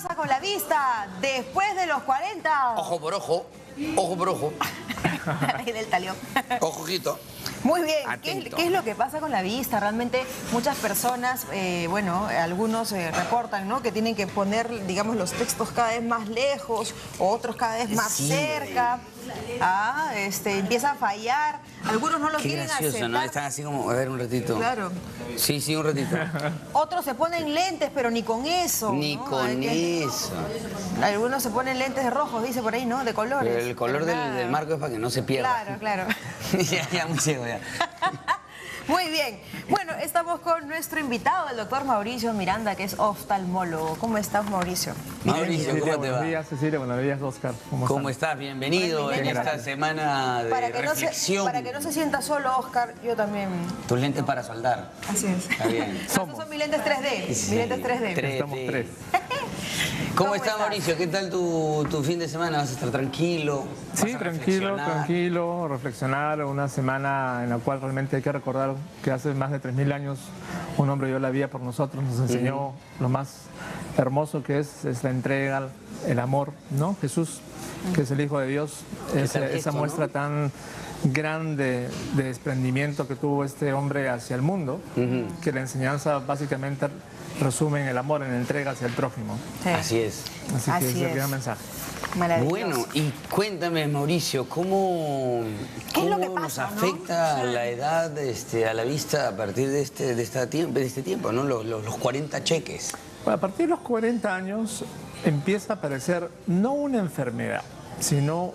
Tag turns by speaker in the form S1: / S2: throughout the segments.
S1: pasa con la vista después de los 40?
S2: Ojo por ojo, ojo por ojo.
S1: Rey del talión.
S2: Ojito.
S1: Muy bien,
S2: Atento.
S1: ¿Qué es lo que pasa con la vista? Realmente muchas personas, bueno, algunos reportan, ¿no?, que tienen que poner, digamos, los textos cada vez más lejos, otros cada vez más
S2: Sí.
S1: cerca. Empieza a fallar. Algunos no lo
S2: Qué
S1: quieren
S2: gracioso,
S1: aceptar.
S2: ¿no? Están así como, a ver, un ratito.
S1: Claro.
S2: Sí, un ratito.
S1: Otros se ponen lentes, pero ni con eso.
S2: Ni
S1: ¿no?
S2: con eso.
S1: Algunos se ponen lentes de rojos, dice por ahí, ¿no? De colores.
S2: Pero el color
S1: Pero nada.
S2: del marco es para que no se pierda.
S1: Claro, claro.
S2: ya, muy ciego ya.
S1: Muy bien. Bueno, estamos con nuestro invitado, el doctor Mauricio Miranda, que es oftalmólogo. ¿Cómo estás, Mauricio?
S2: Mauricio, ¿cómo te
S3: Buenos
S2: va?
S3: días, Cecilia. Buenos días, Oscar.
S2: ¿Cómo estás? Bienvenido en esta semana de reflexión.
S1: Para que no se sienta solo, Oscar, yo también.
S2: Tus lentes para soldar.
S1: Así es.
S2: Está bien.
S1: Estos son mis lentes 3D.
S2: Sí,
S1: Mis lentes 3D.
S3: Estamos tres.
S2: ¿Cómo estás, Mauricio? ¿Qué tal tu fin de semana? ¿Vas a estar tranquilo?
S3: Sí,
S2: ¿Vas a
S3: tranquilo,
S2: reflexionar?
S3: tranquilo, reflexionar, una semana en la cual realmente hay que recordar que hace más de 3000 años un hombre dio la vida por nosotros, nos enseñó lo más hermoso que es la entrega, el amor, ¿no? Jesús, que es el Hijo de Dios,
S2: tal
S3: esa
S2: gesto,
S3: muestra
S2: ¿no?
S3: tan grande de desprendimiento que tuvo este hombre hacia el mundo, que la enseñanza básicamente resume en el amor, en la entrega hacia el prójimo.
S1: Sí.
S2: Así es.
S3: Así que
S1: Así
S3: ese es el
S1: es.
S3: gran mensaje.
S1: Maravilloso.
S2: Bueno, y cuéntame, Mauricio, ¿cómo
S1: ¿Qué es lo que
S2: nos
S1: pasa, no?
S2: afecta la edad a la vista a partir de este tiempo, ¿no? Los 40 cheques.
S3: Bueno, a partir de los 40 años empieza a aparecer no una enfermedad, sino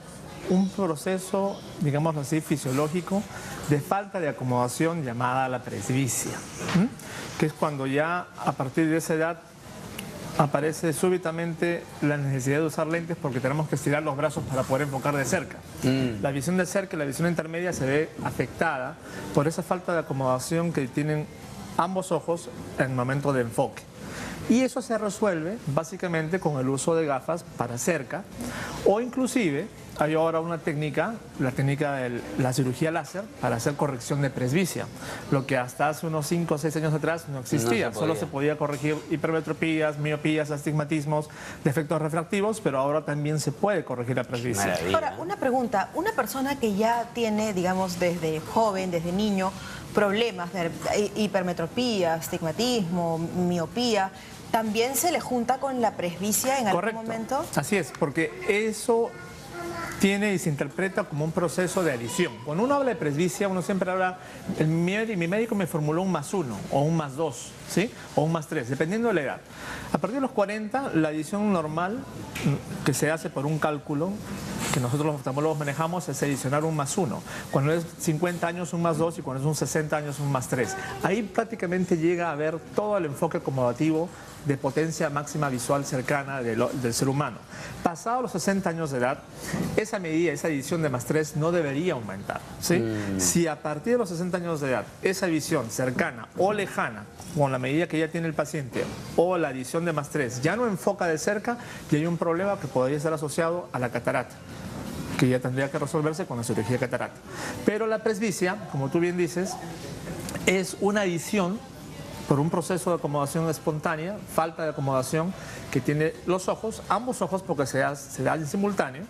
S3: un proceso, digámoslo así, fisiológico de falta de acomodación llamada la presbicia, que es cuando ya a partir de esa edad aparece súbitamente la necesidad de usar lentes porque tenemos que estirar los brazos para poder enfocar de cerca. La visión de cerca y la visión intermedia se ve afectada por esa falta de acomodación que tienen ambos ojos en el momento de enfoque. Y eso se resuelve básicamente con el uso de gafas para cerca o inclusive hay ahora una técnica, la técnica de la cirugía láser para hacer corrección de presbicia, lo que hasta hace unos 5 o 6 años atrás no existía.
S2: No se
S3: Solo
S2: podía.
S3: se podía corregir hipermetropías, miopías, astigmatismos, defectos refractivos, pero ahora también se puede corregir la presbicia.
S2: Maravilla.
S1: Ahora, una pregunta. Una persona que ya tiene, digamos, desde joven, desde niño, problemas de hipermetropía, astigmatismo, miopía, ¿también se le junta con la presbicia en
S3: Correcto.
S1: algún momento?
S3: Así es, porque eso tiene y se interpreta como un proceso de adición. Cuando uno habla de presbicia, uno siempre habla, mi médico me formuló un +1 o un +2, ¿sí? O un +3, dependiendo de la edad. A partir de los 40, la adición normal, que se hace por un cálculo, que nosotros los oftalmólogos manejamos, es adicionar un +1. Cuando es 50 años, un +2, y cuando es un 60 años, un +3. Ahí prácticamente llega a ver todo el enfoque acomodativo de potencia máxima visual cercana del ser humano. Pasados los 60 años de edad, esa medida, esa adición de +3 no debería aumentar, ¿sí? Si a partir de los 60 años de edad, esa visión cercana o lejana, con la medida que ya tiene el paciente, o la adición de +3 ya no enfoca de cerca, y hay un problema que podría estar asociado a la catarata, que ya tendría que resolverse con la cirugía de catarata. Pero la presbicia, como tú bien dices, es una adición por un proceso de acomodación espontánea, falta de acomodación que tiene los ojos, ambos ojos porque se da en simultáneo,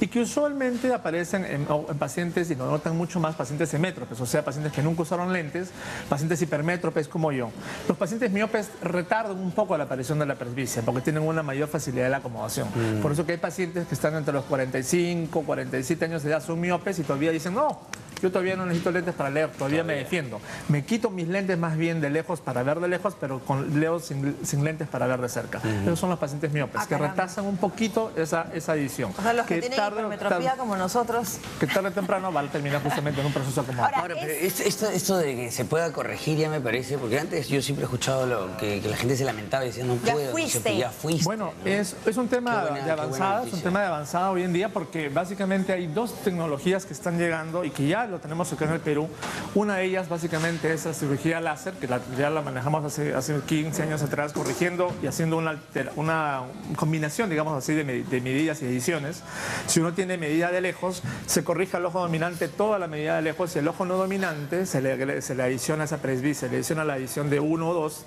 S3: y que usualmente aparecen en pacientes, y lo notan mucho más, pacientes hemétropes, o sea, pacientes que nunca usaron lentes, pacientes hipermétropes como yo. Los pacientes miopes retardan un poco la aparición de la presbicia porque tienen una mayor facilidad de la acomodación. Por eso que hay pacientes que están entre los 45, 47 años de edad, son miopes y todavía dicen, no, yo todavía no necesito lentes para leer, todavía me defiendo. Me quito mis lentes más bien de lejos para ver de lejos, pero leo sin lentes para ver de cerca. Esos son los pacientes miopes, que
S1: caramba.
S3: retrasan un poquito esa adición.
S1: O sea, los que tienen
S3: tarde o
S1: hipermetropía como nosotros.
S3: que tarde o temprano va a terminar justamente en un proceso acomodativo.
S2: Ahora, pero esto de que se pueda corregir ya me parece, porque antes yo siempre he escuchado que la gente se lamentaba y decía, no
S1: Ya
S2: puedo, no
S1: fuiste.
S2: se puede, ya fuiste.
S3: Bueno,
S2: ¿no?
S3: es un tema
S2: Qué buena
S3: de avanzada, es un
S2: noticia.
S3: tema de avanzada hoy en día porque básicamente hay dos tecnologías que están llegando y que ya lo tenemos acá en el Perú. Una de ellas básicamente es la cirugía láser, que ya la manejamos hace 15 años atrás, corrigiendo y haciendo una combinación, digamos así, de medidas y ediciones. Si uno tiene medida de lejos, se corrige al ojo dominante toda la medida de lejos, y el ojo no dominante se le adiciona esa presbicia, se le adiciona la adición de 1 o 2,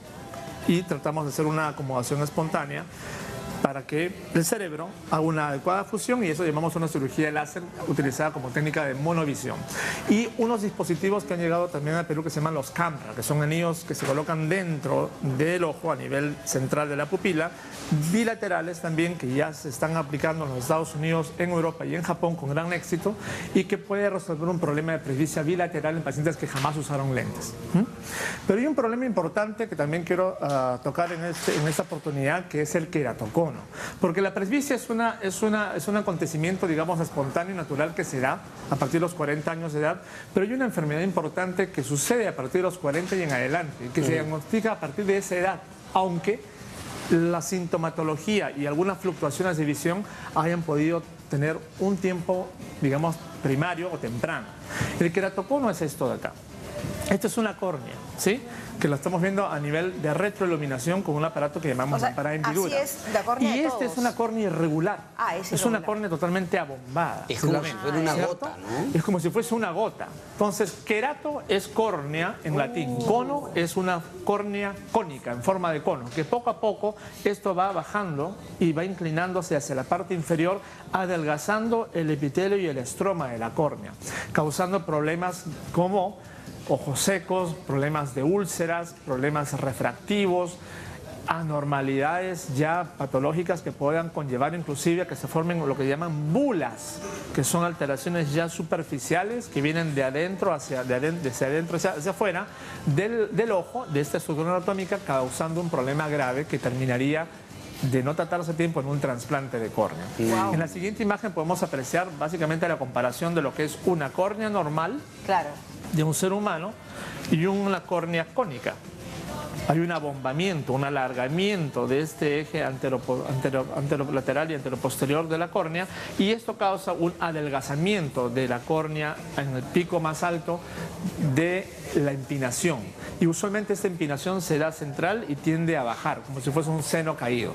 S3: y tratamos de hacer una acomodación espontánea para que el cerebro haga una adecuada fusión, y eso llamamos una cirugía de láser utilizada como técnica de monovisión. Y unos dispositivos que han llegado también al Perú que se llaman los CAMRA, que son anillos que se colocan dentro del ojo a nivel central de la pupila, bilaterales también, que ya se están aplicando en los Estados Unidos, en Europa y en Japón con gran éxito, y que puede resolver un problema de presbicia bilateral en pacientes que jamás usaron lentes. Pero hay un problema importante que también quiero tocar en esta oportunidad, que es el queratocono. Porque la presbicia es un acontecimiento, digamos, espontáneo y natural que se da a partir de los 40 años de edad, pero hay una enfermedad importante que sucede a partir de los 40 y en adelante, que se diagnostica a partir de esa edad, aunque la sintomatología y algunas fluctuaciones de visión hayan podido tener un tiempo, digamos, primario o temprano. El queratocono es esto de acá. Esta es una córnea, ¿sí? Que la estamos viendo a nivel de retroiluminación con un aparato que llamamos lámpara de hendidura.
S1: Así es la córnea
S3: y
S1: de
S3: esta
S1: todos.
S3: es una córnea irregular.
S1: Es
S3: una
S1: irregular.
S3: córnea totalmente abombada.
S2: Es como si fuera una
S3: ¿cierto?
S2: gota, ¿no?
S3: Es como si fuese una gota. Entonces, querato es córnea en latín. Cono es una córnea cónica, en forma de cono, que poco a poco esto va bajando y va inclinándose hacia la parte inferior, adelgazando el epitelio y el estroma de la córnea, causando problemas como ojos secos, problemas de úlceras, problemas refractivos, anormalidades ya patológicas que puedan conllevar inclusive a que se formen lo que llaman bulas, que son alteraciones ya superficiales que vienen de adentro hacia afuera del ojo, de esta estructura anatómica, causando un problema grave que terminaría de no tratarse a tiempo en un trasplante de córnea.
S1: Wow.
S3: En la siguiente imagen podemos apreciar básicamente la comparación de lo que es una córnea normal
S1: Claro.
S3: de un ser humano y una córnea cónica. Hay un abombamiento, un alargamiento de este eje anterolateral y anteroposterior de la córnea, y esto causa un adelgazamiento de la córnea en el pico más alto de la empinación. Y usualmente esta empinación se da central y tiende a bajar, como si fuese un seno caído.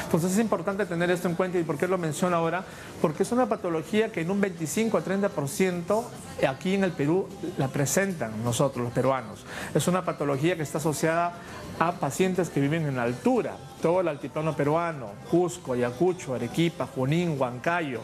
S3: Entonces es importante tener esto en cuenta. ¿Y por qué lo menciono ahora? Porque es una patología que en un 25 a 30% aquí en el Perú la presentan nosotros, los peruanos. Es una patología que está asociada a pacientes que viven en altura, todo el altiplano peruano, Cusco, Ayacucho, Arequipa, Junín, Huancayo,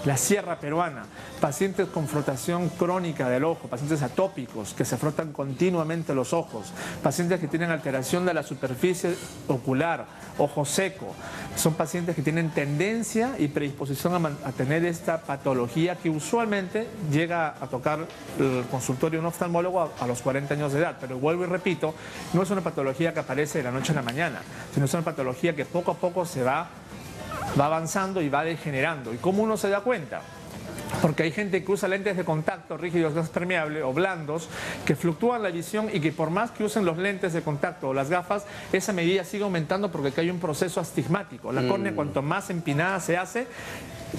S3: la sierra peruana, pacientes con frotación crónica del ojo, pacientes atópicos que se frotan continuamente los ojos, pacientes que tienen alteración de la superficie ocular, ojo seco, son pacientes que tienen tendencia y predisposición a tener esta patología que usualmente llega a tocar el consultorio de un oftalmólogo a los 40 años de edad, pero vuelvo y repito, no es una patología que aparece de la noche a la mañana, sino es una patología que poco a poco se va avanzando y va degenerando. ¿Y cómo uno se da cuenta? Porque hay gente que usa lentes de contacto rígidos, gas permeable o blandos, que fluctúan la visión y que por más que usen los lentes de contacto o las gafas, esa medida sigue aumentando porque acá hay un proceso astigmático. La córnea, cuanto más empinada se hace,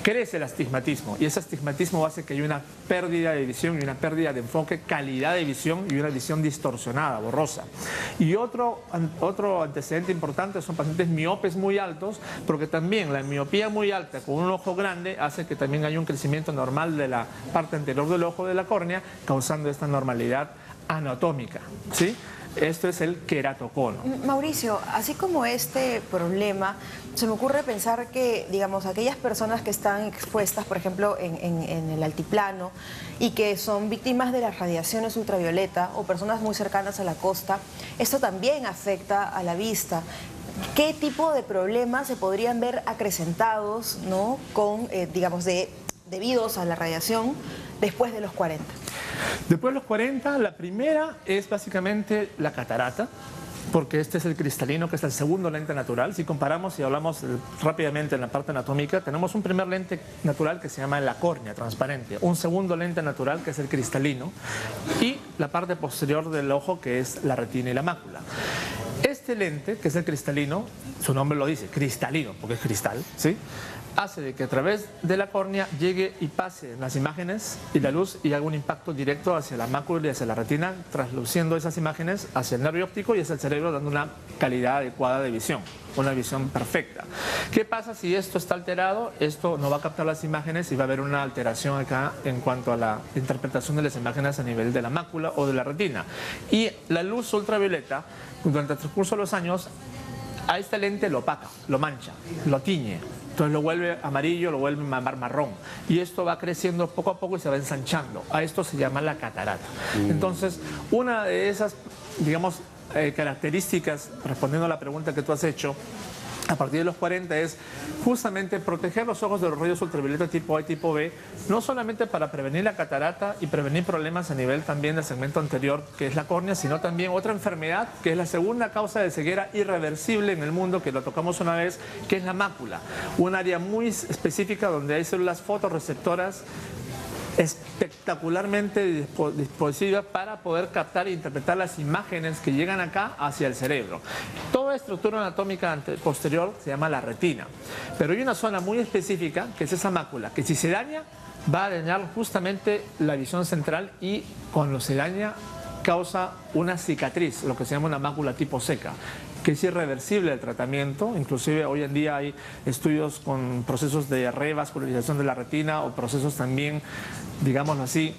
S3: crece el astigmatismo, y ese astigmatismo hace que haya una pérdida de visión y una pérdida de enfoque, calidad de visión y una visión distorsionada, borrosa. Y otro antecedente importante son pacientes miopes muy altos, porque también la miopía muy alta con un ojo grande hace que también haya un crecimiento normal de la parte anterior del ojo de la córnea, causando esta normalidad anatómica, ¿sí? Esto es el queratocono.
S1: Mauricio, así como este problema, se me ocurre pensar que, digamos, aquellas personas que están expuestas, por ejemplo, en el altiplano y que son víctimas de las radiaciones ultravioleta o personas muy cercanas a la costa, esto también afecta a la vista. ¿Qué tipo de problemas se podrían ver acrecentados, ¿no?, con, digamos, debidos a la radiación después de los 40?
S3: Después de los 40, la primera es básicamente la catarata, porque este es el cristalino, que es el segundo lente natural. Si comparamos y hablamos rápidamente en la parte anatómica, tenemos un primer lente natural que se llama la córnea transparente, un segundo lente natural que es el cristalino, y la parte posterior del ojo, que es la retina y la mácula. Este lente, que es el cristalino, su nombre lo dice, cristalino, porque es cristal, ¿sí?, hace de que a través de la córnea llegue y pase las imágenes y la luz y haga un impacto directo hacia la mácula y hacia la retina, trasluciendo esas imágenes hacia el nervio óptico y hacia el cerebro, dando una calidad adecuada de visión, una visión perfecta. ¿Qué pasa si esto está alterado? Esto no va a captar las imágenes y va a haber una alteración acá en cuanto a la interpretación de las imágenes a nivel de la mácula o de la retina. Y la luz ultravioleta, durante el transcurso de los años, a este lente lo opaca, lo mancha, lo tiñe. Entonces lo vuelve amarillo, lo vuelve marrón. Y esto va creciendo poco a poco y se va ensanchando. A esto se llama la catarata. Entonces, una de esas, digamos, características, respondiendo a la pregunta que tú has hecho, a partir de los 40 es justamente proteger los ojos de los rayos ultravioleta tipo A y tipo B, no solamente para prevenir la catarata y prevenir problemas a nivel también del segmento anterior, que es la córnea, sino también otra enfermedad, que es la segunda causa de ceguera irreversible en el mundo, que lo tocamos una vez, que es la mácula. Un área muy específica donde hay células fotorreceptoras espectacularmente dispositiva para poder captar e interpretar las imágenes que llegan acá hacia el cerebro. Toda estructura anatómica posterior se llama la retina, pero hay una zona muy específica que es esa mácula, que si se daña va a dañar justamente la visión central y cuando se daña causa una cicatriz, lo que se llama una mácula tipo seca, que es irreversible el tratamiento. Inclusive hoy en día hay estudios con procesos de revascularización de la retina o procesos también, digámoslo así,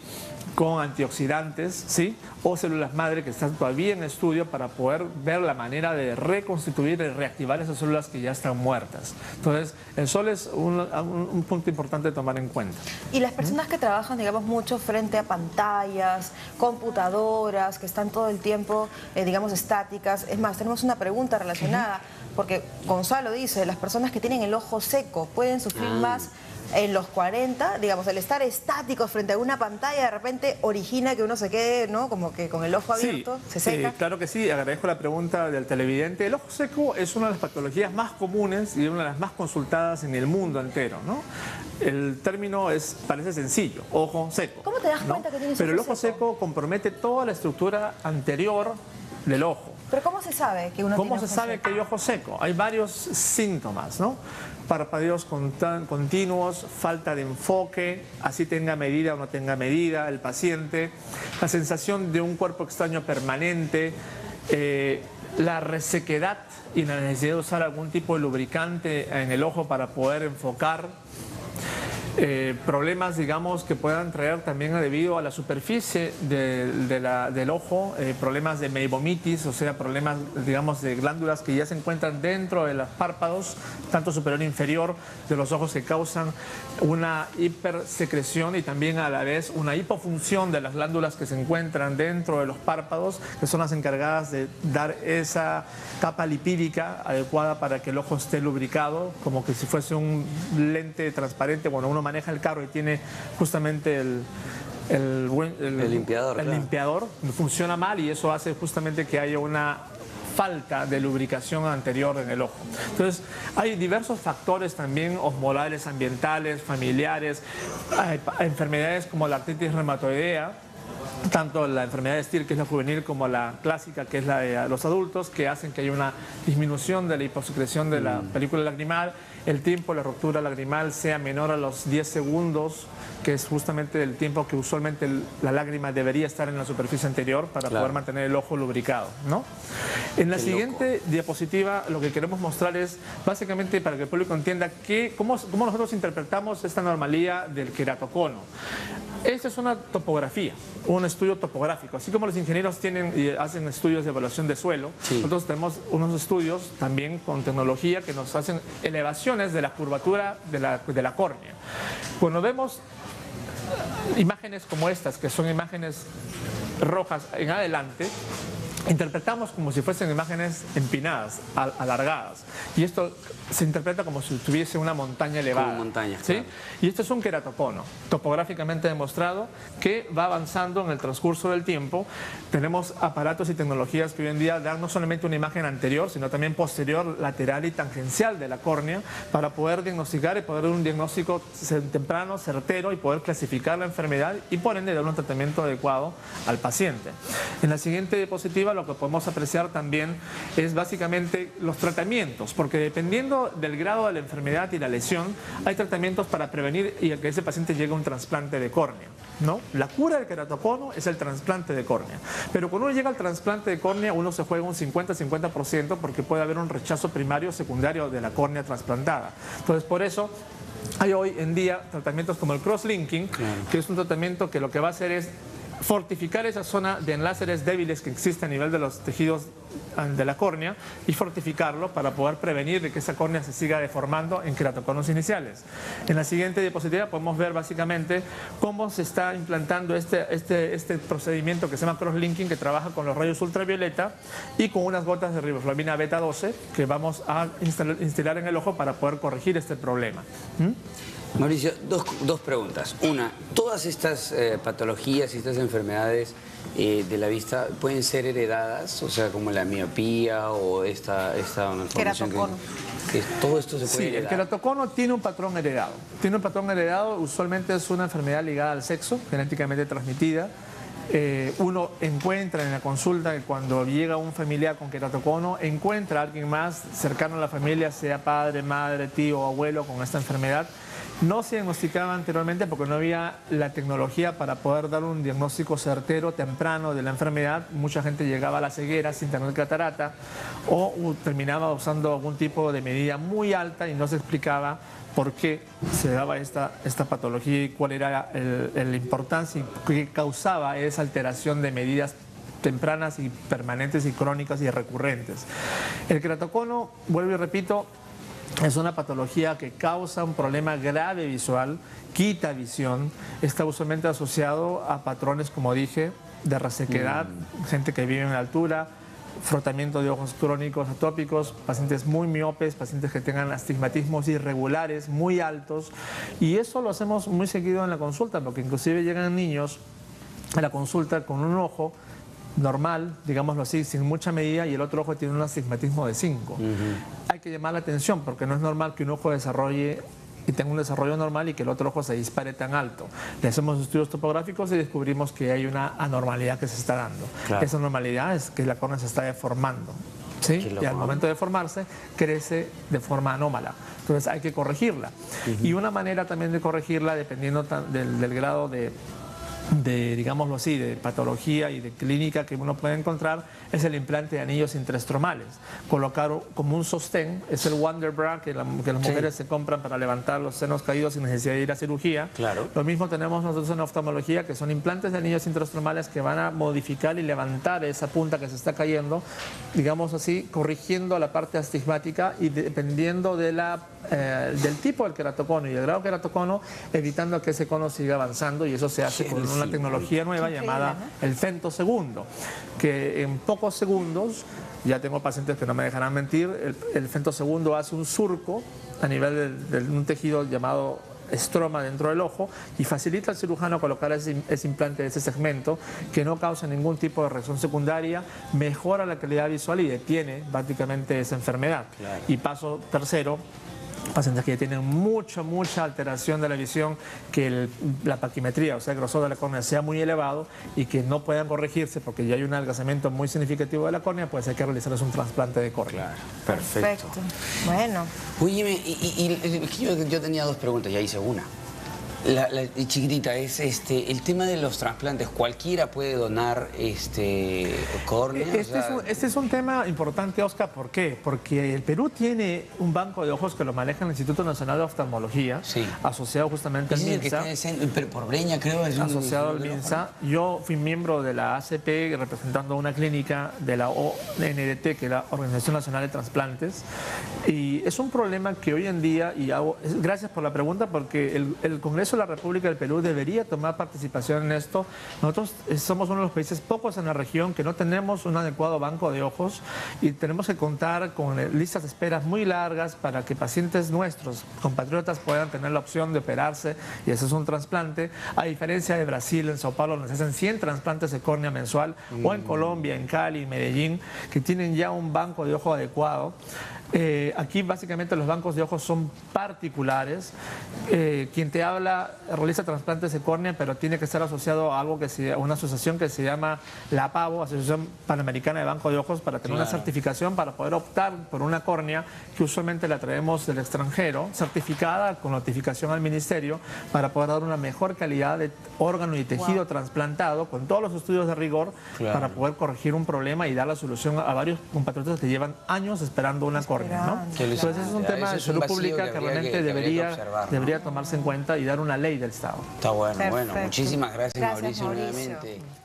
S3: con antioxidantes, ¿sí? O células madre que están todavía en estudio para poder ver la manera de reconstituir y reactivar esas células que ya están muertas. Entonces, el sol es un punto importante de tomar en cuenta.
S1: Y las personas que trabajan, digamos, mucho frente a pantallas, computadoras, que están todo el tiempo, digamos, estáticas. Es más, tenemos una pregunta relacionada, porque Gonzalo dice, las personas que tienen el ojo seco pueden sufrir más en los 40, digamos, el estar estáticos frente a una pantalla de repente origina que uno se quede, ¿no? Como que con el ojo abierto, se seca.
S3: Claro que sí, agradezco la pregunta del televidente. El ojo seco es una de las patologías más comunes y una de las más consultadas en el mundo entero, ¿no? El término parece sencillo, ojo seco.
S1: ¿Cómo te das cuenta que tienes
S3: Pero el
S1: ojo
S3: ojo seco compromete toda la estructura anterior del ojo.
S1: ¿Pero cómo se sabe que uno tiene ojo seco?
S3: ¿Cómo se sabe que hay ojo seco? Hay varios síntomas, ¿no? Parpadeos continuos, falta de enfoque, así tenga medida o no tenga medida el paciente, la sensación de un cuerpo extraño permanente, la resequedad y la necesidad de usar algún tipo de lubricante en el ojo para poder enfocar. Problemas, digamos, que puedan traer también debido a la superficie del ojo, problemas de meibomitis, o sea, problemas, digamos, de glándulas que ya se encuentran dentro de los párpados, tanto superior e inferior de los ojos, que causan una hipersecreción y también a la vez una hipofunción de las glándulas que se encuentran dentro de los párpados, que son las encargadas de dar esa capa lipídica adecuada para que el ojo esté lubricado, como que si fuese un lente transparente cuando uno maneja el carro y tiene justamente el
S2: limpiador,
S3: el limpiador, funciona mal y eso hace justamente que haya una falta de lubricación anterior en el ojo. Entonces, hay diversos factores también osmolares, ambientales, familiares, hay enfermedades como la artritis reumatoidea, tanto la enfermedad de Stier, que es la juvenil, como la clásica, que es la de los adultos, que hacen que haya una disminución de la hiposecreción de la película lagrimal, el tiempo de la ruptura lagrimal sea menor a los 10 segundos, que es justamente el tiempo que usualmente la lágrima debería estar en la superficie anterior para poder mantener el ojo lubricado, ¿no? En la siguiente diapositiva lo que queremos mostrar es básicamente para que el público entienda cómo nosotros interpretamos esta anomalía del queratocono. Esta es una topografía, un estudio topográfico. Así como los ingenieros tienen y hacen estudios de evaluación de suelo, nosotros tenemos unos estudios también con tecnología que nos hacen elevaciones de la curvatura de la córnea. Cuando vemos imágenes como estas, que son imágenes rojas en adelante, interpretamos como si fuesen imágenes empinadas, alargadas. Y esto se interpreta como si tuviese una montaña elevada.
S2: Como montaña,
S3: ¿sí?
S2: claro.
S3: Y esto es un queratocono, topográficamente demostrado, que va avanzando en el transcurso del tiempo. Tenemos aparatos y tecnologías que hoy en día dan no solamente una imagen anterior, sino también posterior, lateral y tangencial de la córnea, para poder diagnosticar y poder dar un diagnóstico temprano, certero, y poder clasificar la enfermedad y por ende dar un tratamiento adecuado al paciente. En la siguiente diapositiva lo que podemos apreciar también es básicamente los tratamientos, porque dependiendo del grado de la enfermedad y la lesión, hay tratamientos para prevenir y que ese paciente llegue a un trasplante de córnea, ¿no? La cura del queratocono es el trasplante de córnea, pero cuando uno llega al trasplante de córnea, uno se juega un 50-50% porque puede haber un rechazo primario o secundario de la córnea trasplantada. Entonces, por eso hay hoy en día tratamientos como el cross-linking, que es un tratamiento que lo que va a hacer es fortificar esa zona de enlaces débiles que existe a nivel de los tejidos de la córnea y fortificarlo para poder prevenir de que esa córnea se siga deformando en queratoconos iniciales. En la siguiente diapositiva podemos ver básicamente cómo se está implantando este procedimiento que se llama cross-linking, que trabaja con los rayos ultravioleta y con unas gotas de riboflavina beta 12 que vamos a instalar en el ojo para poder corregir este problema.
S2: Mauricio, dos preguntas. Una, ¿todas estas patologías y estas enfermedades de la vista pueden ser heredadas? O sea, como la miopía o esta malformación que todo esto se puede heredar.
S3: El queratocono tiene un patrón heredado. Tiene un patrón heredado, usualmente es una enfermedad ligada al sexo, genéticamente transmitida. Uno encuentra en la consulta que cuando llega un familiar con queratocono, encuentra a alguien más cercano a la familia, sea padre, madre, tío o abuelo con esta enfermedad. No se diagnosticaba anteriormente porque no había la tecnología para poder dar un diagnóstico certero, temprano de la enfermedad. Mucha gente llegaba a la ceguera sin tener catarata o terminaba usando algún tipo de medida muy alta y no se explicaba por qué se daba esta patología y cuál era la importancia y qué causaba esa alteración de medidas tempranas y permanentes y crónicas y recurrentes. El queratocono, vuelvo y repito, es una patología que causa un problema grave visual, quita visión, está usualmente asociado a patrones, como dije, de resequedad, gente que vive en la altura, frotamiento de ojos crónicos atópicos, pacientes muy miopes, pacientes que tengan astigmatismos irregulares, muy altos, y eso lo hacemos muy seguido en la consulta, porque inclusive llegan niños a la consulta con un ojo normal, digámoslo así, sin mucha medida, y el otro ojo tiene un astigmatismo de 5. Hay que llamar la atención porque no es normal que un ojo desarrolle y tenga un desarrollo normal y que el otro ojo se dispare tan alto. Le hacemos estudios topográficos y descubrimos que hay una anormalidad que se está dando. Claro. Esa anormalidad es que la córnea se está deformando, ¿sí? Y al momento de formarse, crece de forma anómala. Entonces hay que corregirla. Y una manera también de corregirla, dependiendo del grado de digámoslo así, de patología y de clínica que uno puede encontrar, es el implante de anillos intraestromales. Colocar como un sostén, es el Wonder Bra que las mujeres se compran para levantar los senos caídos sin necesidad de ir a cirugía.
S2: Claro.
S3: Lo mismo tenemos nosotros en oftalmología, que son implantes de anillos intraestromales que van a modificar y levantar esa punta que se está cayendo, digamos así, corrigiendo la parte astigmática y dependiendo de del tipo del queratocono y el grado del queratocono, evitando que ese cono siga avanzando, y eso se hace con una tecnología nueva llamada el femtosegundo, que en pocos segundos, ya tengo pacientes que no me dejarán mentir, el femtosegundo hace un surco a nivel de un tejido llamado estroma dentro del ojo y facilita al cirujano colocar ese implante de ese segmento que no causa ningún tipo de reacción secundaria, mejora la calidad visual y detiene prácticamente esa enfermedad. Claro. Y paso tercero, pacientes que ya tienen mucha alteración de la visión, que la paquimetría, o sea, el grosor de la córnea sea muy elevado y que no puedan corregirse porque ya hay un adelgazamiento muy significativo de la córnea, pues hay que realizarles un trasplante de córnea.
S2: Claro, perfecto.
S1: Bueno.
S2: Oye, yo tenía dos preguntas, ya hice una. La chiquitita es el tema de los trasplantes. ¿Cualquiera puede donar córnea?
S3: Este es un tema importante, Oscar. ¿Por qué? Porque el Perú tiene un banco de ojos que lo maneja el Instituto Nacional de Oftalmología, asorado justamente al MINSA.
S2: Pero por Breña, creo.
S3: Asociado al MINSA. Yo fui miembro de la ACP representando una clínica de la ONDT, que es la Organización Nacional de Trasplantes. Y es un problema que hoy en día, gracias por la pregunta, porque el Congreso de la República del Perú debería tomar participación en esto. Nosotros somos uno de los países pocos en la región que no tenemos un adecuado banco de ojos y tenemos que contar con listas de esperas muy largas para que pacientes nuestros, compatriotas, puedan tener la opción de operarse y hacerse un trasplante. A diferencia de Brasil, en Sao Paulo, donde se hacen 100 trasplantes de córnea mensual, o en Colombia, en Cali, en Medellín, que tienen ya un banco de ojo adecuado. Aquí básicamente los bancos de ojos son particulares. Quien te habla realiza trasplantes de córnea, pero tiene que estar asociado a una asociación que se llama la APAVO, Asociación Panamericana de Banco de Ojos, para tener una certificación para poder optar por una córnea que usualmente la traemos del extranjero, certificada con notificación al ministerio, para poder dar una mejor calidad de órgano y tejido trasplantado, con todos los estudios de rigor, para poder corregir un problema y dar la solución a varios compatriotas que llevan años esperando una córnea córnea, ¿no?
S1: Grande,
S3: Entonces es un
S2: Ese
S3: tema de
S2: es un
S3: salud
S2: vacío
S3: pública
S2: que
S3: que
S2: habría
S3: realmente
S2: que
S3: debería,
S2: observar, ¿no?
S3: debería tomarse en cuenta y dar una ley del Estado.
S2: Está bueno, bueno.
S1: Perfecto.
S2: Muchísimas gracias,
S1: Gracias,
S2: Mauricio,
S1: Mauricio.
S2: nuevamente.